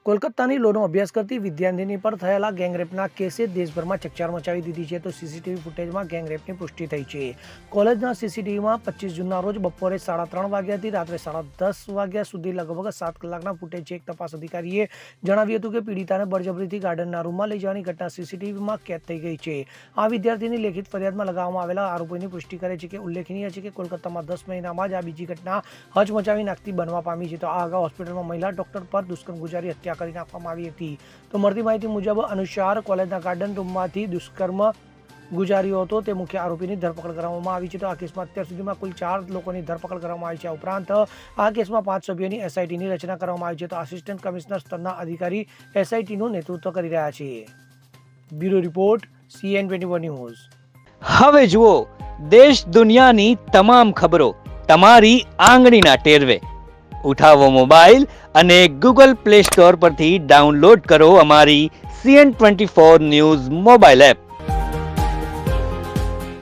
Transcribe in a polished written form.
કોલકાતાની લોનો અભ્યાસ કરતી વિદ્યાર્થીની પર થયેલા ગેંગરેપના કેસે દેશભરમાં ચકચાર મચાવી દીધી છે. તો સીસીટીવી ફૂટેજમાં ગેંગરેપની પુષ્ટિ થઈ છે. કોલેજના સીસીટીવીમાં 25 જૂનના રોજ બપોરે 3:30 વાગ્યાથી રાત્રે 10:30 વાગ્યા સુધી લગભગ 7 કલાકના ફૂટેજ છે. એક તપાસ અધિકારીએ જણાવ્યું હતું કે પીડિતાને બળજબરીથી ગાર્ડનના રૂમમાં લઈ જવાની ઘટના સીસીટીવીમાં કેદ થઈ ગઈ છે. આ વિદ્યાર્થીની લેખિત ફરિયાદમાં લગાવવામાં આવેલા આરોપોની પુષ્ટિ કરે છે કે ઉલ્લેખનીય છે કે કોલકાતામાં 10 મહિનામાં જ આ બીજી ઘટના હચમચાવી નાખતી બનવા પામી છે. તો આ અગાઉ હોસ્પિટલમાં મહિલા ડોક્ટર પર દુષ્કર્મ ગુજારી હત્યા કરી નાખવામાં આવી હતી. તો મળતી માહિતી મુજબ અનુસાર કોલેજના ગાર્ડન રૂમમાંથી દુષ્કર્મ ગુજાર્યો હતો તે મુખ્ય આરોપીની ધરપકડ કરવામાં આવી છે. તો આ કેસમાં અત્યાર સુધીમાં કુલ 4 લોકોની ધરપકડ કરવામાં આવી છે. ઉપરાંત આ કેસમાં 5 સભ્યોની એસઆઈટીની રચના કરવામાં આવી છે. તો આસિસ્ટન્ટ કમિશનર સ્તરના અધિકારી એસઆઈટીનું નેતૃત્વ કરી રહ્યા છે. Bureau report CN24 news. હવે જુઓ દેશ દુનિયાની તમામ ખબરો તમારી આંગળીના ટેરવે. ઉઠાવો મોબાઈલ અને Google Play Store પરથી ડાઉનલોડ કરો અમારી CN24 ન્યૂઝ મોબાઈલ એપ.